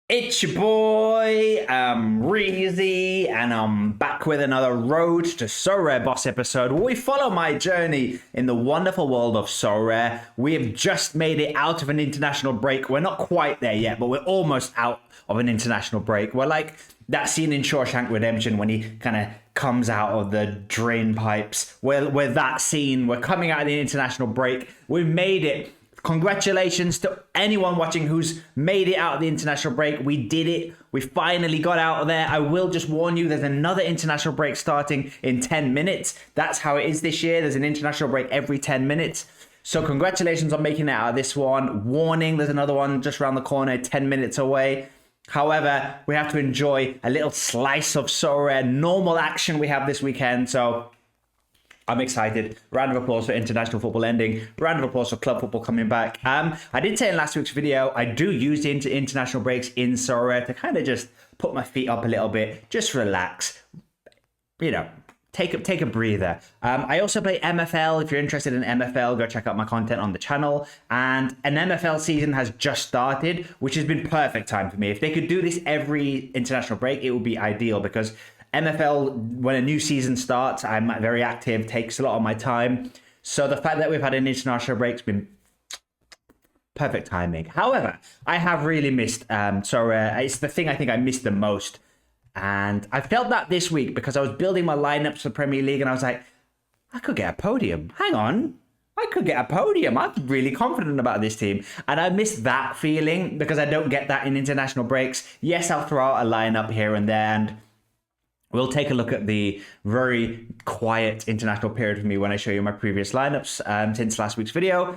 It's your boy, Amreezy, and I'm back with another Road to Sorare Boss episode where we follow my journey in the wonderful world of Sorare. We have just made it out of an international break. We're not quite there yet, but we're almost out of an international break. We're like that scene in Shawshank Redemption when he kind of comes out of the drain pipes. We're that scene. We're coming out of the international break. We've made it. Congratulations to anyone watching who's made it out of the international break. We did it. We finally got out of there. I will just warn you, there's another international break starting in 10 minutes. That's how it is this year. There's an international break every 10 minutes. So congratulations on making it out of this one. Warning, there's another one just around the corner, 10 minutes away. However, we have to enjoy a little slice of Sorare normal action we have this weekend. So I'm excited. Round of applause for international football ending. Round of applause for club football coming back. I did say in last week's video, I do use the international breaks in Sorare to kind of just put my feet up a little bit, just relax, you know, take a breather. I also play MFL. If you're interested in MFL, go check out my content on the channel. And an MFL season has just started, which has been perfect time for me. If they could do this every international break, it would be ideal because MFL, when a new season starts, I'm very active, takes a lot of my time. So the fact that we've had an international break's been perfect timing. However, I have really missed Sorare. It's the thing I think I missed the most. And I felt that this week because I was building my lineups for Premier League and I was like, I could get a podium. Hang on. I could get a podium. I'm really confident about this team. And I miss that feeling because I don't get that in international breaks. Yes, I'll throw out a lineup here and there and we'll take a look at the very quiet international period for me when I show you my previous lineups since last week's video.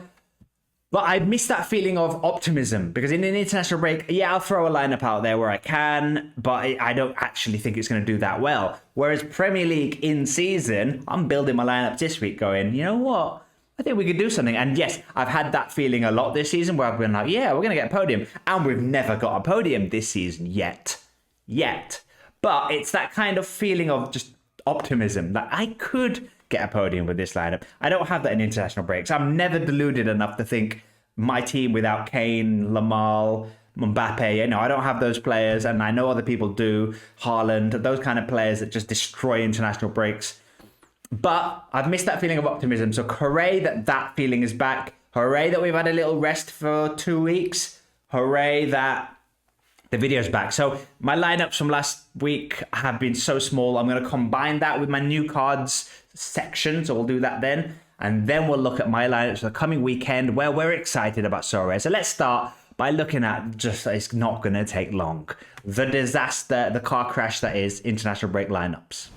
But I miss that feeling of optimism because in an international break, yeah, I'll throw a lineup out there where I can, but I don't actually think it's going to do that well. Whereas Premier League in season, I'm building my lineup this week going, you know what? I think we could do something. And yes, I've had that feeling a lot this season where I've been like, yeah, we're going to get a podium. And we've never got a podium this season yet. But it's that kind of feeling of just optimism that I could get a podium with this lineup. I don't have that in international breaks. I'm never deluded enough to think my team without Kane, Lamal, Mbappe, you know, I don't have those players, and I know other people do. Haaland, those kind of players that just destroy international breaks. But I've missed that feeling of optimism. So hooray that feeling is back. Hooray that we've had a little rest for 2 weeks. Hooray that the video's back. So my lineups from last week have been so small. I'm going to combine that with my new cards section. So we'll do that then. And then we'll look at my lineups for the coming weekend where we're excited about Sorare. So let's start by looking at just, it's not going to take long, the disaster, the car crash that is international break lineups.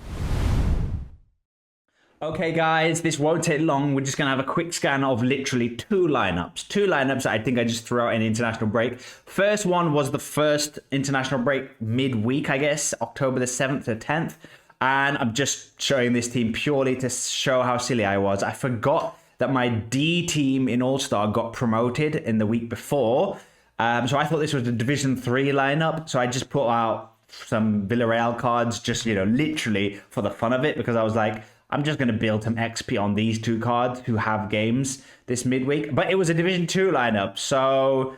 Okay, guys, this won't take long. We're just going to have a quick scan of literally two lineups. Two lineups that I think I just threw out in international break. First one was the first international break midweek, I guess, October the 7th to 10th. And I'm just showing this team purely to show how silly I was. I forgot that my D team in All-Star got promoted in the week before. So I thought this was the Division 3 lineup. So I just put out some Villarreal cards, just, you know, literally for the fun of it, because I was like, I'm just going to build some XP on these two cards who have games this midweek. But it was a Division 2 lineup, so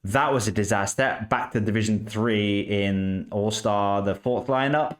that was a disaster. Back to Division 3 in All-Star, the fourth lineup.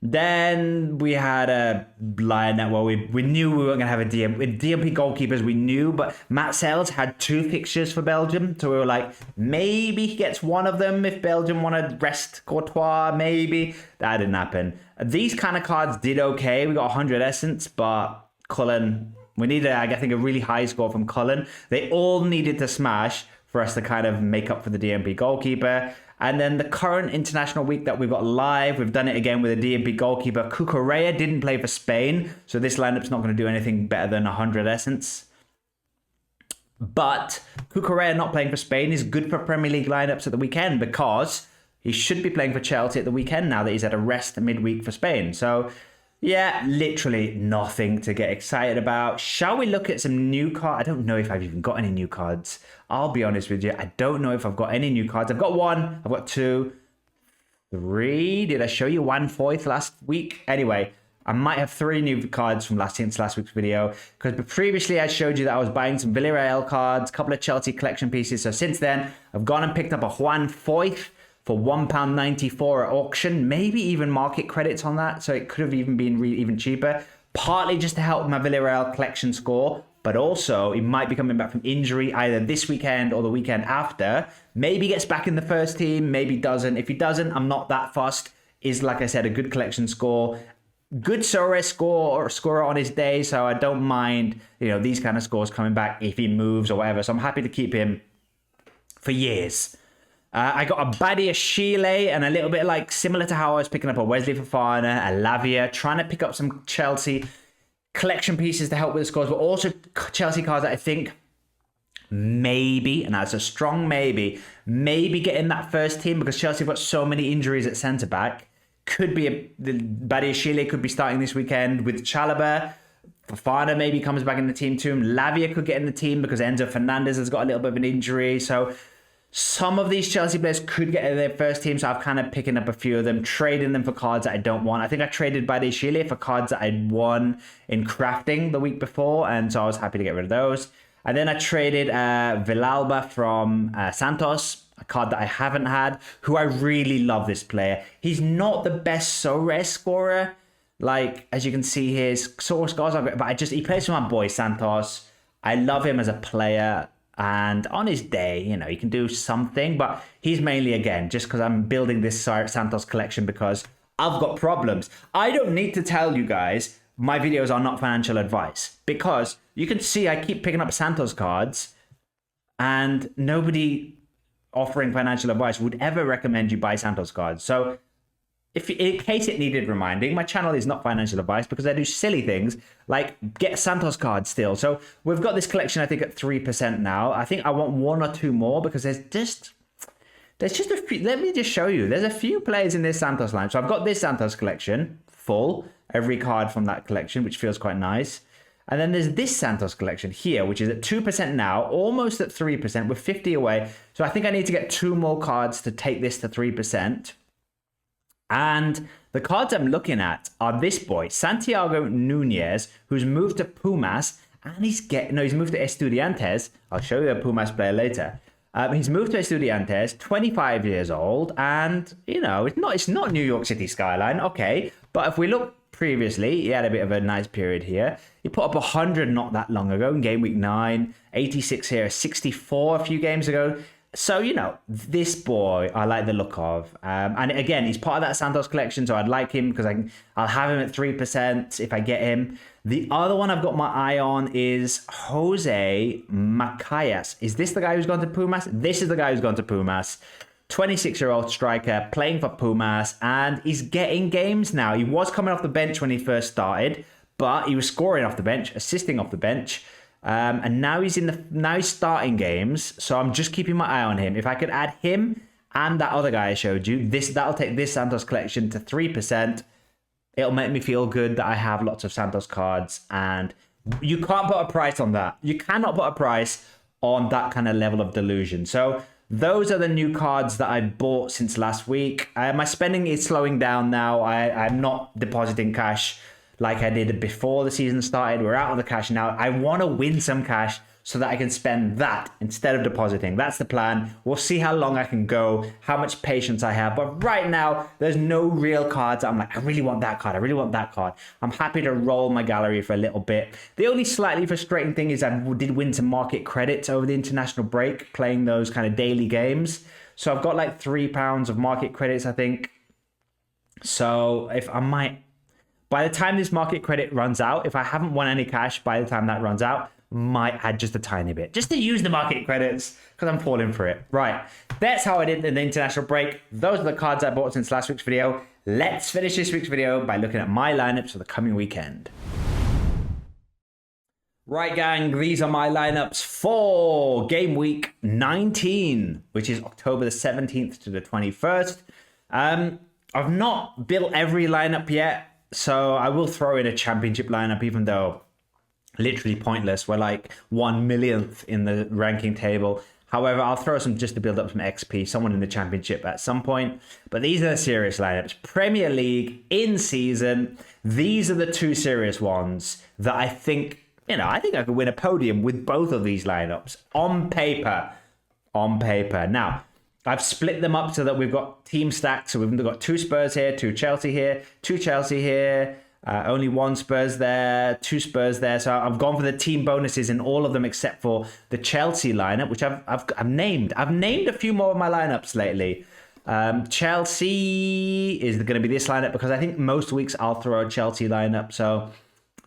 Then we had a lineup where we knew we weren't going to have a DM. With DMP goalkeepers, we knew, but Matt Sells had 2 fixtures for Belgium. So we were like, maybe he gets one of them if Belgium want to rest Courtois, maybe. That didn't happen. These kind of cards did okay. We got 100 essence, but Cullen, we needed, I think, a really high score from Cullen. They all needed to smash for us to kind of make up for the DMP goalkeeper. And then the current international week that we've got live, we've done it again with a DMP goalkeeper. Cucurella didn't play for Spain, so this lineup's not going to do anything better than 100 essence. But Cucurella not playing for Spain is good for Premier League lineups at the weekend because he should be playing for Chelsea at the weekend now that he's at a rest midweek for Spain. So yeah, literally nothing to get excited about. Shall we look at some new cards? I don't know if I've even got any new cards. I'll be honest with you. I don't know if I've got any new cards. I've got 1. I've got 2, 3. Did I show you 1/4 last week? Anyway, I might have 3 new cards from last week's video, because previously I showed you that I was buying some Villarreal cards, a couple of Chelsea collection pieces. So since then, I've gone and picked up a Juan Foyth for £1.94 at auction, maybe even market credits on that. So it could have even been even cheaper, partly just to help my Villarreal collection score, but also he might be coming back from injury either this weekend or the weekend after. Maybe gets back in the first team, maybe doesn't. If he doesn't, I'm not that fussed. Is, like I said, a good collection score. Good Sorare scorer on his day, so I don't mind, these kind of scores coming back if he moves or whatever. So I'm happy to keep him for years. I got a Badia Chile, and a little bit like similar to how I was picking up a Wesley Fofana, a Lavia, trying to pick up some Chelsea collection pieces to help with the scores, but also Chelsea cards that I think maybe, and that's a strong maybe get in that first team, because Chelsea have got so many injuries at centre back. Could be the Badia Chile could be starting this weekend with Chalobah. Fofana maybe comes back in the team too. Lavia could get in the team because Enzo Fernandez has got a little bit of an injury. So some of these Chelsea players could get in their first team. So I've kind of picking up a few of them, trading them for cards that I don't want. I think I traded Badia Chile for cards that I'd won in crafting the week before, and so I was happy to get rid of those. And then I traded Villalba from Santos, a card that I haven't had, who I really love this player. He's not the best Sorare scorer. Like, as you can see here, his score scores are great, but he plays for my boy Santos. I love him as a player, and on his day, he can do something, but he's mainly, again, just because I'm building this Santos collection because I've got problems. I don't need to tell you guys my videos are not financial advice, because you can see I keep picking up Santos cards, and nobody offering financial advice would ever recommend you buy Santos cards. So if in case it needed reminding, my channel is not financial advice, because I do silly things like get Santos cards still. So we've got this collection, I think, at 3% now. I think I want 1 or 2 more, because there's just a few. Let me just show you. There's a few players in this Santos line. So I've got this Santos collection full, every card from that collection, which feels quite nice. And then there's this Santos collection here, which is at 2% now, almost at 3%. We're 50 away. So I think I need to get 2 more cards to take this to 3%. And the cards I'm looking at are this boy, Santiago Nunez, who's moved to Pumas, and he's moved to Estudiantes. I'll show you a Pumas player later. He's moved to Estudiantes, 25 years old, and, it's not New York City skyline, okay. But if we look previously, he had a bit of a nice period here. He put up 100 not that long ago in game week 9, 86 here, 64 a few games ago. So, this boy I like the look of. And again, he's part of that Santos collection, so I'd like him because I'll have him at 3% if I get him. The other one I've got my eye on is Jose Macayas. Is this the guy who's gone to Pumas? This is the guy who's gone to Pumas. 26-year-old striker playing for Pumas, and he's getting games now. He was coming off the bench when he first started, but he was scoring off the bench, assisting off the bench. And now he's starting games, so I'm just keeping my eye on him. If I could add him and that other guy I showed you, that'll take this Santos collection to 3%. It'll make me feel good that I have lots of Santos cards, and you can't put a price on that. You cannot put a price on that kind of level of delusion. So those are the new cards that I bought since last week. My spending is slowing down now. I'm not depositing cash like I did before the season started. We're out of the cash now. I want to win some cash so that I can spend that instead of depositing. That's the plan. We'll see how long I can go, how much patience I have. But right now, there's no real cards. I'm like, I really want that card. I really want that card. I'm happy to roll my gallery for a little bit. The only slightly frustrating thing is I did win some market credits over the international break, playing those kind of daily games. So I've got like £3 of market credits, I think. So by the time this market credit runs out, if I haven't won any cash by the time that runs out, might add just a tiny bit, just to use the market credits, because I'm falling for it. Right, that's how I did in the international break. Those are the cards I bought since last week's video. Let's finish this week's video by looking at my lineups for the coming weekend. Right, gang, these are my lineups for game week 19, which is October the 17th to the 21st. I've not built every lineup yet, so I will throw in a championship lineup, even though literally pointless. We're like 1 millionth in the ranking table. However, I'll throw some just to build up some XP, someone in the championship at some point. But these are the serious lineups. Premier League, in season, these are the two serious ones that I think, I think I could win a podium with both of these lineups on paper. On paper. Now, I've split them up so that we've got team stacks. So we've got 2 Spurs here, 2 Chelsea here, 2 Chelsea here, only 1 Spurs there, 2 Spurs there. So I've gone for the team bonuses in all of them except for the Chelsea lineup, which I've named. I've named a few more of my lineups lately. Chelsea is going to be this lineup because I think most weeks I'll throw a Chelsea lineup. So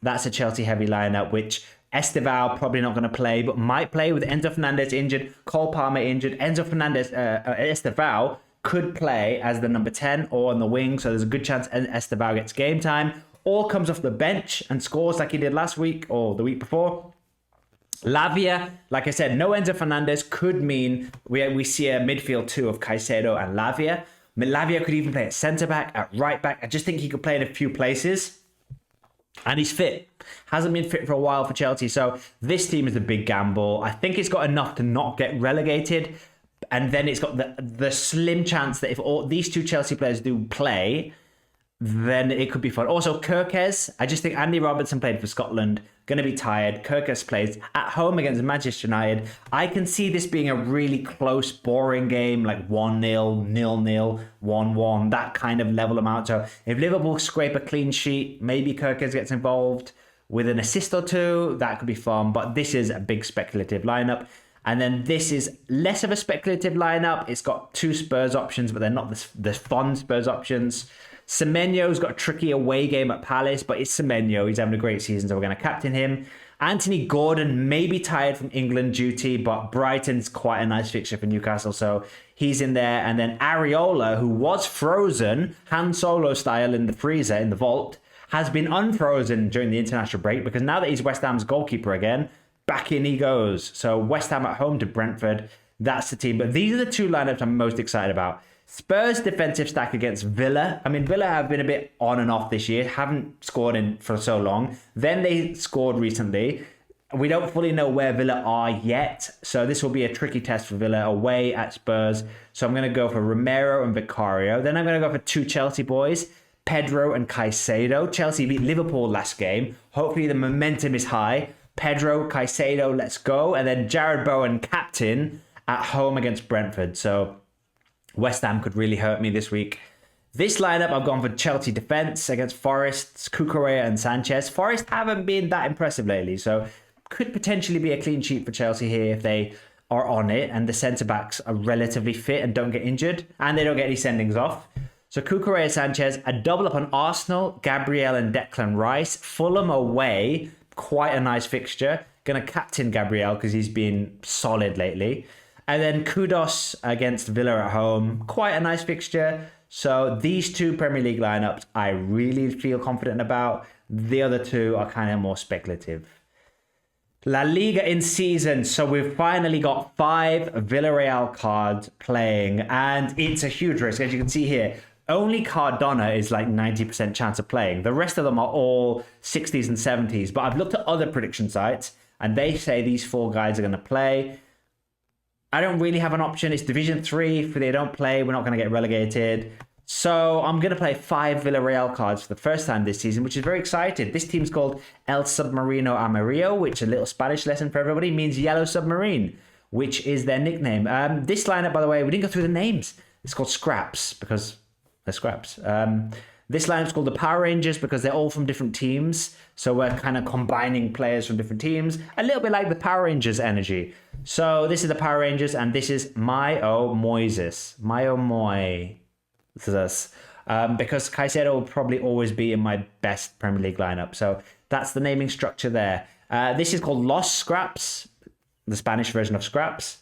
that's a Chelsea heavy lineup, which Estevao probably not going to play, but might play with Enzo Fernandez injured, Cole Palmer injured. Enzo Fernandez, Estevao could play as the number 10 or on the wing, so there's a good chance Estevao gets game time or comes off the bench and scores like he did last week or the week before. Lavia, like I said, no Enzo Fernandez could mean we see a midfield 2 of Caicedo and Lavia. Lavia could even play at centre-back, at right-back. I just think he could play in a few places. And he's fit. Hasn't been fit for a while for Chelsea. So this team is a big gamble. I think it's got enough to not get relegated. And then it's got the slim chance that if all these 2 Chelsea players do play, then it could be fun. Also, Kirkes. I just think Andy Robertson played for Scotland. Going to be tired. Kirkes plays at home against Manchester United. I can see this being a really close, boring game, like 1-0, 0-0, 1-1, that kind of level amount. So if Liverpool scrape a clean sheet, maybe Kirkes gets involved with an assist or 2. That could be fun. But this is a big speculative lineup. And then this is less of a speculative lineup. It's got 2 Spurs options, but they're not the fun Spurs options. Semenyo's got a tricky away game at Palace, but it's Semenyo. He's having a great season, so we're going to captain him. Anthony Gordon may be tired from England duty, but Brighton's quite a nice fixture for Newcastle, so he's in there. And then Areola, who was frozen, Han Solo style in the freezer, in the vault, has been unfrozen during the international break because now that he's West Ham's goalkeeper again, back in he goes. So West Ham at home to Brentford, that's the team. But these are the 2 lineups I'm most excited about. Spurs defensive stack against Villa. I mean, Villa have been a bit on and off this year, haven't scored in for so long. Then they scored recently. We don't fully know where Villa are yet, so this will be a tricky test for Villa away at Spurs. So I'm going to go for Romero and Vicario. Then I'm going to go for 2 Chelsea boys, Pedro and Caicedo. Chelsea beat Liverpool last game. Hopefully the momentum is high. Pedro, Caicedo, let's go. And then Jared Bowen, captain, at home against Brentford. So West Ham could really hurt me this week. This lineup, I've gone for Chelsea defence against Forest, Cucurella and Sanchez. Forest haven't been that impressive lately, so could potentially be a clean sheet for Chelsea here if they are on it and the centre-backs are relatively fit and don't get injured and they don't get any sendings off. So Cucurella, Sanchez, a double up on Arsenal, Gabriel and Declan Rice. Fulham away, quite a nice fixture. Going to captain Gabriel because he's been solid lately. And then Kudos against Villa at home. Quite a nice fixture. So these 2 Premier League lineups I really feel confident about. The other 2 are kind of more speculative. La Liga in season. So we've finally got 5 Villarreal cards playing. And it's a huge risk. As you can see here, only Cardona is like 90% chance of playing. The rest of them are all 60s and 70s. But I've looked at other prediction sites and they say these 4 guys are going to play. I don't really have an option. It's Division 3. If they don't play, we're not going to get relegated. So I'm going to play 5 Villarreal cards for the first time this season, which is very exciting. This team's called El Submarino Amarillo, which a little Spanish lesson for everybody means yellow submarine, which is their nickname. This lineup, by the way, we didn't go through the names. It's called Scraps because they're Scraps. This lineup's called the Power Rangers because they're all from different teams. So we're kind of combining players from different teams. A little bit like the Power Rangers energy. So this is the Power Rangers and this is Mayo Moises. Mayo Moises. Because Caicedo will probably always be in my best Premier League lineup. So that's the naming structure there. This is called Los Scraps, the Spanish version of Scraps.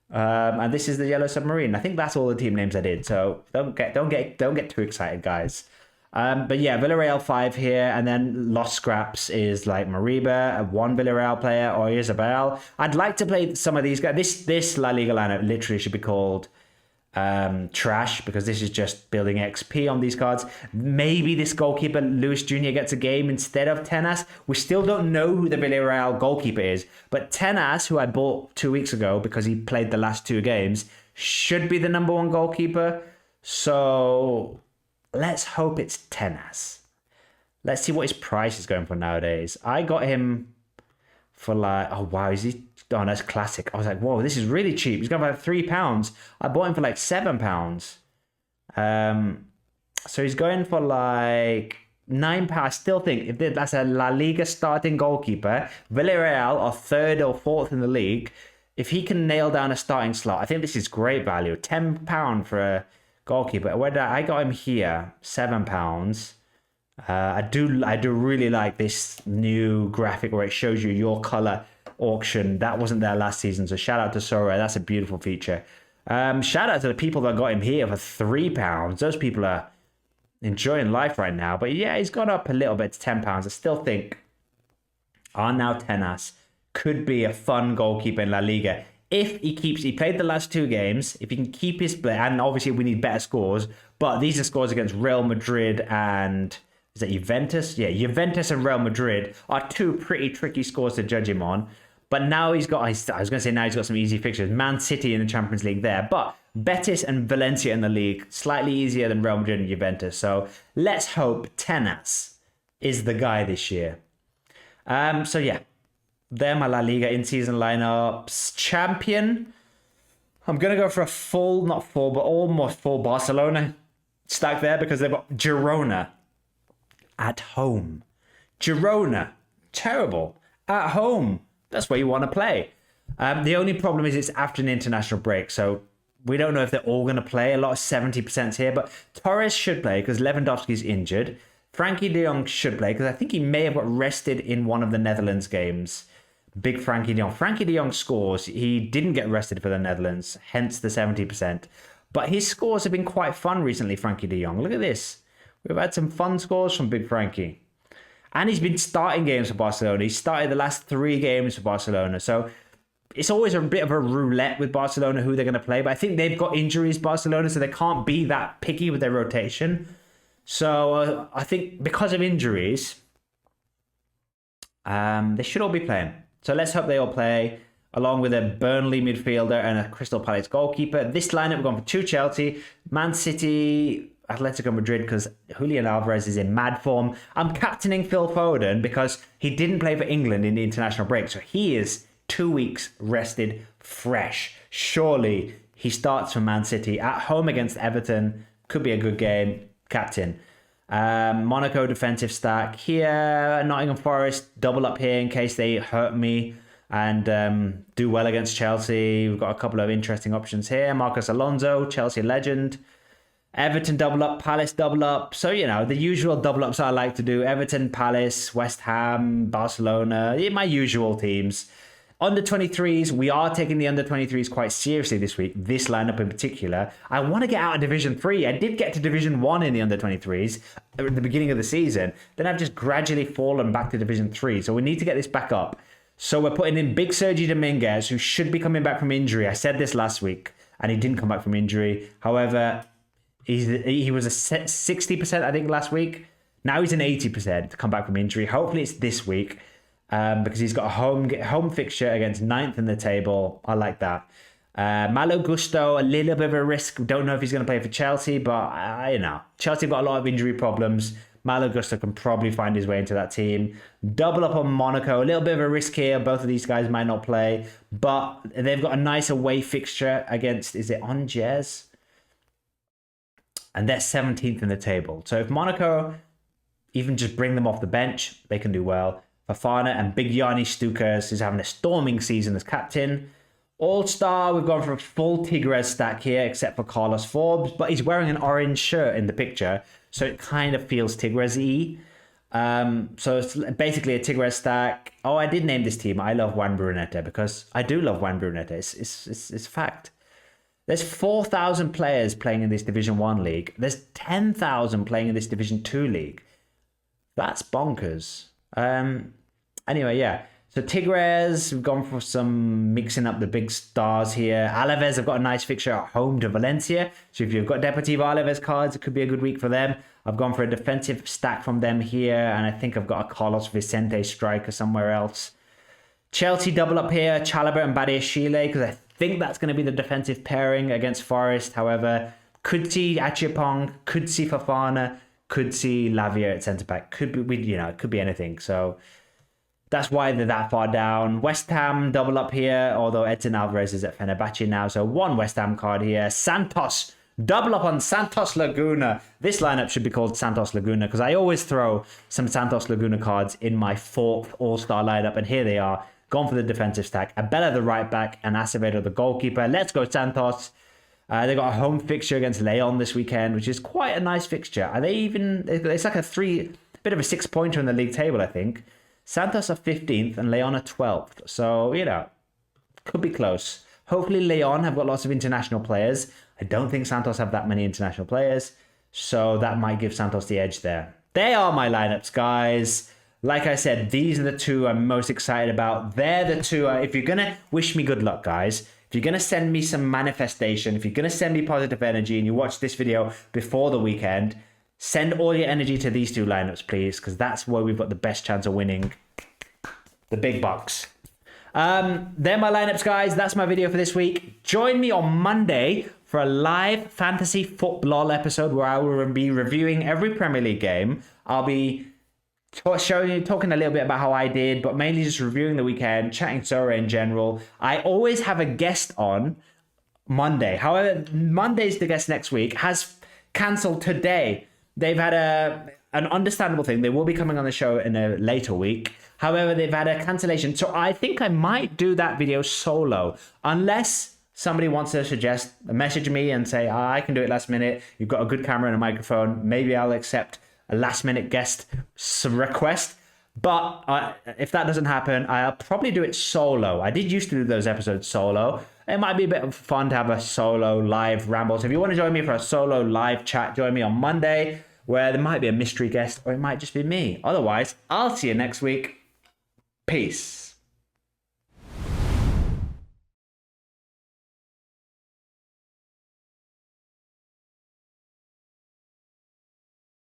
And this is the Yellow Submarine. I think that's all the team names I did. So don't get too excited, guys. But yeah, Villarreal 5 here, and then Los Scraps is like Mariba, 1 Villarreal player, or Isabel. I'd like to play some of these guys. This La Liga lineup literally should be called trash because this is just building XP on these cards. Maybe this goalkeeper, Luis Jr., gets a game instead of Tenas. We still don't know who the Villarreal goalkeeper is, but Tenas, who I bought 2 weeks ago because he played the last 2 games, should be the number 1 goalkeeper. So let's hope it's Tenas. Let's see what his price is going for nowadays. I got him for like, oh wow, is he? Oh, that's classic. I was like, whoa, this is really cheap. He's going for like £3. I bought him for like £7. So he's going for like £9. I still think if that's a La Liga starting goalkeeper, Villarreal are 3rd or 4th in the league. If he can nail down a starting slot, I think this is great value. £10 for a goalkeeper. Where did I got him here? £7. I do really like this new graphic where it shows you your color auction. That wasn't there last season, so shout out to Sorare. That's a beautiful feature. Shout out to the people that got him here for £3. Those people are enjoying life right now. But yeah, he's gone up a little bit to £10. I still think Arnau Tenas could be a fun goalkeeper in La Liga if he played the last 2 games, if he can keep his play, and obviously we need better scores, but these are scores against Real Madrid and is that Juventus? Yeah, Juventus and Real Madrid are 2 pretty tricky scores to judge him on. But now he's got, I was going to say now he's got some easy fixtures. Man City in the Champions League there. But Betis and Valencia in the league, slightly easier than Real Madrid and Juventus. So let's hope Tenas is the guy this year. So yeah, they're my La Liga in-season lineups. Champion, I'm going to go for a full, not full, but almost full Barcelona stack there because they've got Girona at home. Girona, terrible. At home. That's where you want to play. The only problem is it's after an international break, so we don't know if they're all going to play. A lot of 70% here, but Torres should play because Lewandowski's injured. Frankie de Jong should play because I think he may have got rested in one of the Netherlands games. Big Frankie de Jong. Frankie de Jong scores. He didn't get rested for the Netherlands, hence the 70%. But his scores have been quite fun recently, Frankie de Jong. Look at this. We've had some fun scores from Big Frankie. And he's been starting games for Barcelona. He started the last 3 games for Barcelona. So it's always a bit of a roulette with Barcelona who they're going to play. But I think they've got injuries, Barcelona, so they can't be that picky with their rotation. So I think because of injuries, they should all be playing. So let's hope they all play, along with a Burnley midfielder and a Crystal Palace goalkeeper. This lineup, we're going for 2 Chelsea, Man City, Atletico Madrid, because Julian Alvarez is in mad form. I'm captaining Phil Foden because he didn't play for England in the international break. So he is 2 weeks rested fresh. Surely he starts for Man City at home against Everton. Could be a good game. Captain. Monaco defensive stack here. Nottingham Forest double up here in case they hurt me and do well against Chelsea. We've got a couple of interesting options here. Marcos Alonso, Chelsea legend. Everton double up, Palace double up. So, you know, the usual double ups I like to do. Everton, Palace, West Ham, Barcelona. My usual teams. Under 23s, we are taking the under 23s quite seriously this week. This lineup in particular. I want to get out of Division 3. I did get to Division 1 in the under 23s at the beginning of the season. Then I've just gradually fallen back to Division 3. So we need to get this back up. So we're putting in big Sergi Dominguez, who should be coming back from injury. I said this last week, and he didn't come back from injury. However, he was a 60%, I think, last week. Now he's an 80% to come back from injury. Hopefully it's this week because he's got a home fixture against 9th in the table. I like that. Malo Gusto, a little bit of a risk. Don't know if he's going to play for Chelsea, but you know, Chelsea have got a lot of injury problems. Malo Gusto can probably find his way into that team. Double up on Monaco. A little bit of a risk here. Both of these guys might not play, but they've got a nice away fixture against, is it Angers? And they're 17th in the table. So if Monaco even just bring them off the bench, they can do well. Fafana and Big Yanni Stukas is having a storming season as captain. All-star, we've gone for a full Tigres stack here, except for Carlos Forbes, but he's wearing an orange shirt in the picture, so it kind of feels Tigres-y. So it's basically a Tigres stack. Oh, I did name this team. I love Juan Bruneta because I do love Juan Bruneta. It's fact. There's 4,000 players playing in this Division 1 league. There's 10,000 playing in this Division 2 league. That's bonkers. Anyway, yeah. So Tigres, we've gone for some mixing up the big stars here. Alaves have got a nice fixture at home to Valencia. So if you've got Deportivo Alaves cards, it could be a good week for them. I've gone for a defensive stack from them here. And I think I've got a Carlos Vicente striker somewhere else. Chelsea double up here. Chalobah and Badiashile, because I think that's going to be the defensive pairing against Forest. However, could see Achipong, could see Fafana, could see Lavia at centre-back. Could be, it could be anything. So that's why they're that far down. West Ham double up here, although Edson Alvarez is at Fenerbahce now. So one West Ham card here. Santos, double up on Santos Laguna. This lineup should be called Santos Laguna because I always throw some Santos Laguna cards in my fourth all-star lineup. And here they are, gone for the defensive stack. Abella the right back and Acevedo the goalkeeper. Let's go Santos. They got a home fixture against Leon this weekend, which is quite a nice fixture. Are they even... It's like bit of a 6-pointer in the league table, I think. Santos are 15th and Leon are 12th. So, could be close. Hopefully Leon have got lots of international players. I don't think Santos have that many international players. So that might give Santos the edge there. They are my lineups, guys. Like I said, these are the two I'm most excited about. They're the two. If you're going to wish me good luck, guys, if you're going to send me some manifestation, if you're going to send me positive energy and you watch this video before the weekend, send all your energy to these two lineups, please, because that's where we've got the best chance of winning the big bucks. They're my lineups, guys. That's my video for this week. Join me on Monday for a live fantasy football episode where I will be reviewing every Premier League game. I'll be talking a little bit about how I did, but mainly just reviewing the weekend, chatting Sorare in general. I always have a guest on Monday. However, Monday's the guest next week has cancelled today. They've had an understandable thing. They will be coming on the show in a later week. However, they've had a cancellation. So I think I might do that video solo. Unless somebody wants to message me and say, I can do it last minute. You've got a good camera and a microphone. Maybe I'll accept a last minute guest request. But if that doesn't happen, I'll probably do it solo. I did used to do those episodes solo. It might be a bit of fun to have a solo live ramble. So if you want to join me for a solo live chat, join me on Monday, where there might be a mystery guest or it might just be me. Otherwise, I'll see you next week. Peace.